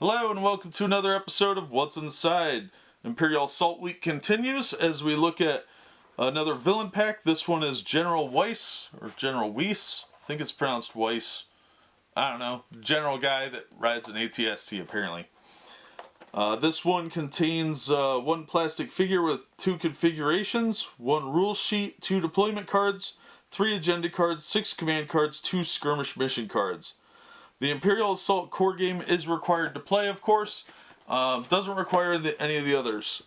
Hello and welcome to another episode of What's Inside. Imperial Assault Week continues as we look at another villain pack. This one is General Weiss, or General Weiss. I think it's pronounced Weiss. I don't know. General guy that rides an ATST apparently. This one contains one plastic figure with 2 configurations, 1 rule sheet, 2 deployment cards, 3 agenda cards, 6 command cards, 2 skirmish mission cards. The Imperial Assault core game is required to play, of course. Doesn't require any of the others.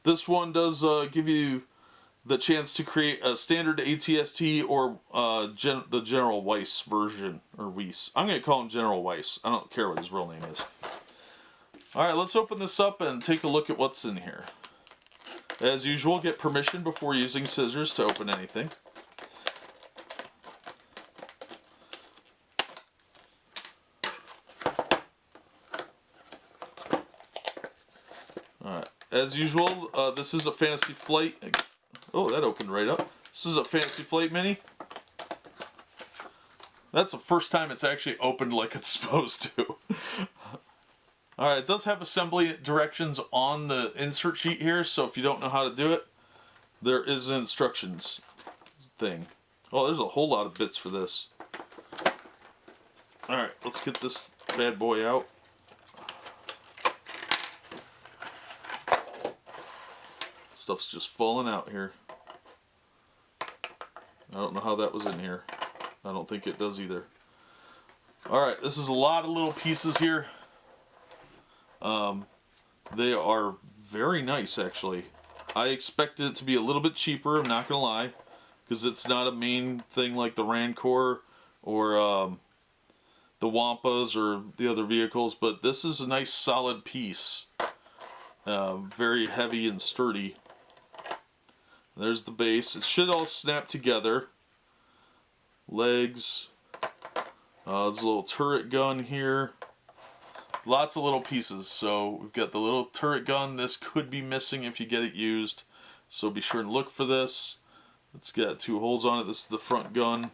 This one does give you the chance to create a standard ATST or the General Weiss version, or Weiss. I'm going to call him General Weiss. I don't care what his real name is. Alright, let's open this up and take a look at what's in here. As usual, get permission before using scissors to open anything. Alright, as usual, this is a Fantasy Flight. Oh, that opened right up. This is a Fantasy Flight mini. That's the first time it's actually opened like it's supposed to. Alright, it does have assembly directions on the insert sheet here, so if you don't know how to do it, there is an instructions thing. Oh, there's a whole lot of bits for this. Alright, let's get this bad boy out. Stuff's just falling out here. I don't know how that was in here. I don't think it does either. Alright, this is a lot of little pieces here. They are very nice, actually. I expected it to be a little bit cheaper, I'm not going to lie, because it's not a main thing like the Rancor or the Wampas or the other vehicles, but this is a nice solid piece. Very heavy and sturdy. There's the base. It should all snap together. Legs. There's a little turret gun here. Lots of little pieces. So we've got the little turret gun. This could be missing if you get it used. So be sure and look for this. It's got 2 holes on it. This is the front gun.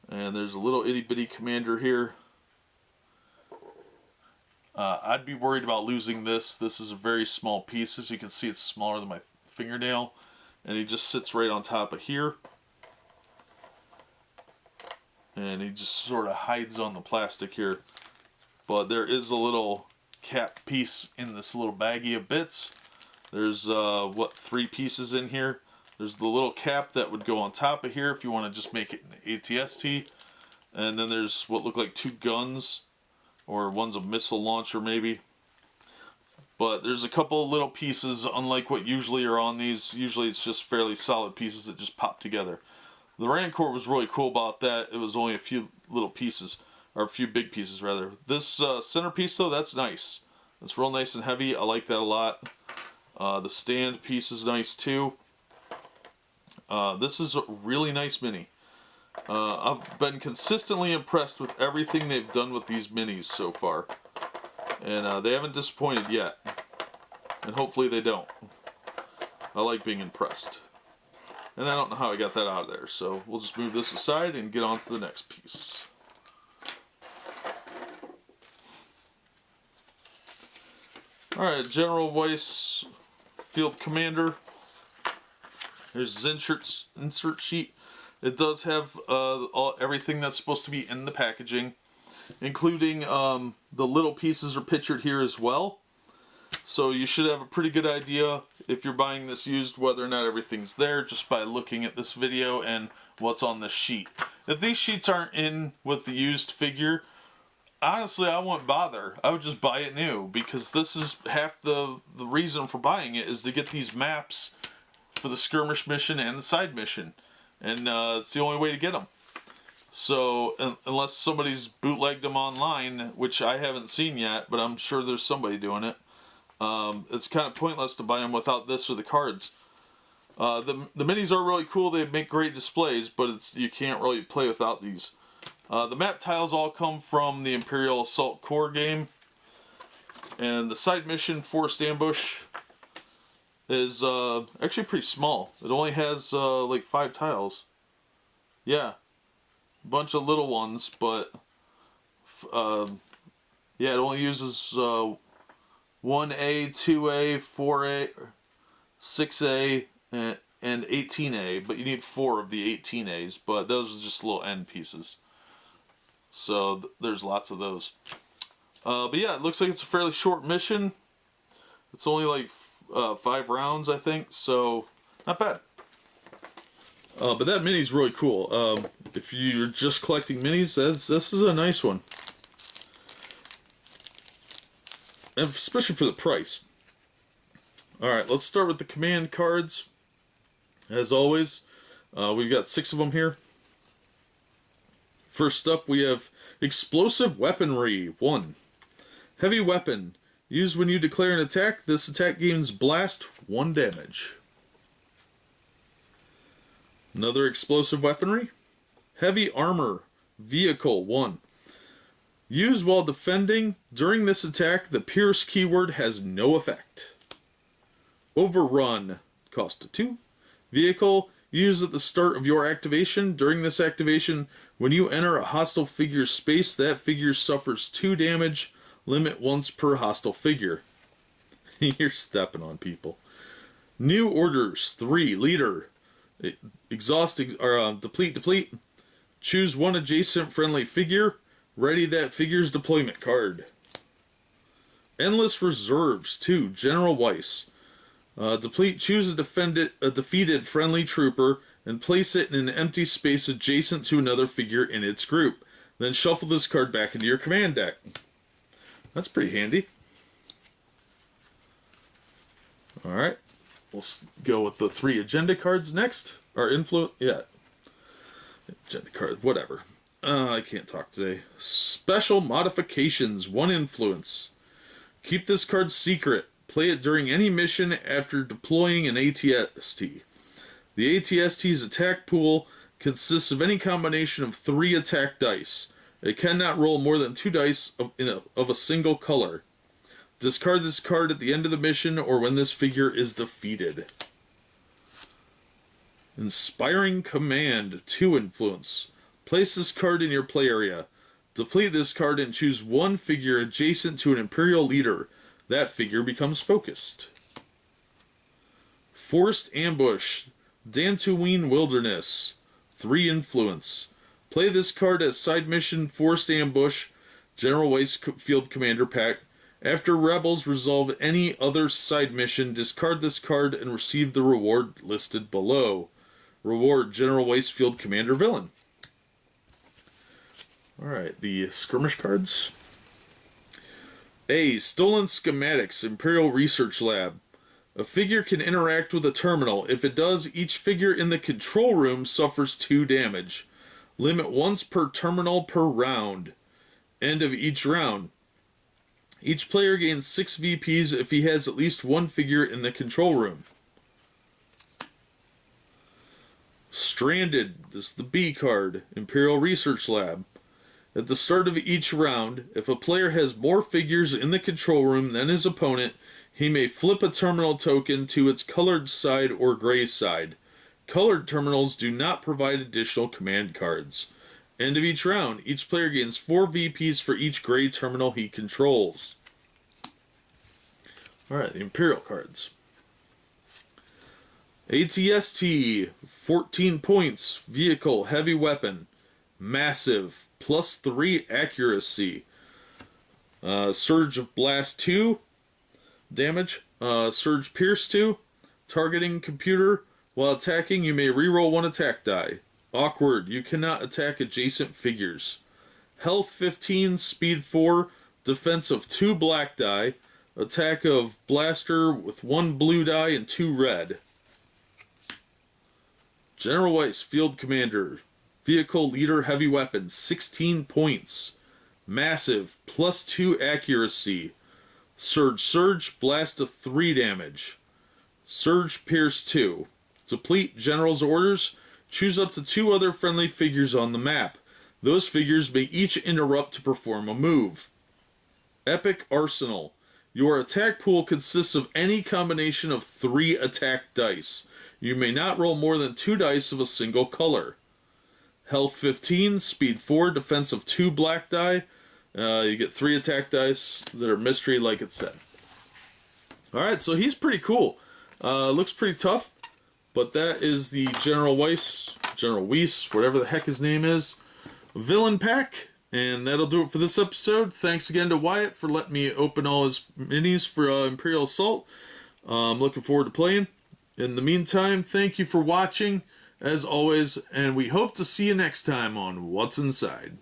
And there's a little itty bitty commander here. I'd be worried about losing this. This is a very small piece. As you can see, it's smaller than my fingernail, and he just sits right on top of here, and he just sort of hides on the plastic here. But there is a little cap piece in this little baggie of bits. There's 3 pieces in here. There's the little cap that would go on top of here if you want to just make it an ATST, and then there's what look like 2 guns, or one's a missile launcher maybe. But there's a couple of little pieces, unlike what usually are on these. Usually it's just fairly solid pieces that just pop together. The Rancor was really cool about that. It was only a few little pieces, or a few big pieces rather. This centerpiece though, that's nice. It's real nice and heavy. I like that a lot. The stand piece is nice too. This is a really nice mini. I've been consistently impressed with everything they've done with these minis so far. And they haven't disappointed yet. And hopefully they don't. I like being impressed. And I don't know how I got that out of there. So we'll just move this aside and get on to the next piece. Alright, General Weiss Field Commander. Here's his insert sheet. It does have everything that's supposed to be in the packaging, including the little pieces are pictured here as well. So you should have a pretty good idea if you're buying this used whether or not everything's there just by looking at this video and what's on this sheet. If these sheets aren't in with the used figure, honestly I wouldn't bother. I would just buy it new, because this is half the reason for buying it is to get these maps for the skirmish mission and the side mission. And it's the only way to get them. So, unless somebody's bootlegged them online, which I haven't seen yet, but I'm sure there's somebody doing it, it's kind of pointless to buy them without this or the cards. The minis are really cool. They make great displays, but you can't really play without these. The map tiles all come from the Imperial Assault core game. And the side mission, Forced Ambush, is actually pretty small. It only has like 5 tiles. Yeah. Bunch of little ones, but Yeah, it only uses 1A, 2A, 4A, 6A, and 18A, but you need 4 of the 18As, but those are just little end pieces. So there's lots of those. But yeah, it looks like it's a fairly short mission. It's only like 5 rounds, I think, so not bad. But that mini's really cool. If you're just collecting minis, this is a nice one. And especially for the price. Alright, let's start with the command cards. As always, we've got 6 of them here. First up, we have Explosive Weaponry 1. Heavy Weapon. Used when you declare an attack. This attack gains Blast 1 damage. Another Explosive Weaponry. Heavy Armor. Vehicle 1. Used while defending. During this attack, the Pierce keyword has no effect. Overrun. Cost of 2. Vehicle. Used at the start of your activation. During this activation, when you enter a hostile figure's space, that figure suffers 2 damage. Limit once per hostile figure. You're stepping on people. New orders. 3. Leader. Exhaust or deplete. Choose 1 adjacent friendly figure. Ready that figure's deployment card. Endless Reserves. 2. General Weiss. Deplete. Choose a defeated friendly trooper and place it in an empty space adjacent to another figure in its group. Then shuffle this card back into your command deck. That's pretty handy. Alright. We'll go with the 3 agenda cards next. Or influence. Yeah. Agenda cards. Whatever. I can't talk today. Special Modifications. 1 influence. Keep this card secret. Play it during any mission after deploying an ATST. The ATST's attack pool consists of any combination of 3 attack dice. It cannot roll more than 2 dice of a single color. Discard this card at the end of the mission or when this figure is defeated. Inspiring Command. 2 influence. Place this card in your play area. Deplete this card and choose 1 figure adjacent to an Imperial leader. That figure becomes focused. Forced Ambush. Dantooine Wilderness. 3 influence. Play this card as side mission Forced Ambush, General Weiss Field Commander pack. After Rebels resolve any other side mission, discard this card and receive the reward listed below. Reward General Weiss Field Commander villain. Alright, the skirmish cards. A. Stolen Schematics, Imperial Research Lab. A figure can interact with a terminal. If it does, each figure in the control room suffers 2 damage. Limit once per terminal per round. End of each round. Each player gains 6 VPs if he has at least 1 figure in the control room. Stranded. This is the B card. Imperial Research Lab. At the start of each round, if a player has more figures in the control room than his opponent, he may flip a terminal token to its colored side or gray side. Colored terminals do not provide additional command cards. End of each round, each player gains 4 VPs for each gray terminal he controls. Alright, the Imperial cards. ATST, 14 points, vehicle, heavy weapon, massive, +3 accuracy. Surge of Blast 2, damage. Surge Pierce 2, targeting computer. While attacking, you may reroll 1 attack die. Awkward, you cannot attack adjacent figures. Health 15, speed 4, defense of 2 black die. Attack of blaster with 1 blue die and 2 red. General Weiss, Field Commander. Vehicle Leader Heavy Weapon, 16 points. Massive, +2 accuracy. Surge, blast of 3 damage. Surge Pierce 2. Deplete General's orders. Choose up to 2 other friendly figures on the map. Those figures may each interrupt to perform a move. Epic Arsenal. Your attack pool consists of any combination of 3 attack dice. You may not roll more than 2 dice of a single color. Health 15, speed 4, defense of 2 black die. You get 3 attack dice that are mystery, like it said. Alright, so he's pretty cool. Looks pretty tough, but that is the General Weiss, whatever the heck his name is, villain pack. And that'll do it for this episode. Thanks again to Wyatt for letting me open all his minis for Imperial Assault. I'm looking forward to playing. In the meantime, thank you for watching, as always, and we hope to see you next time on What's Inside.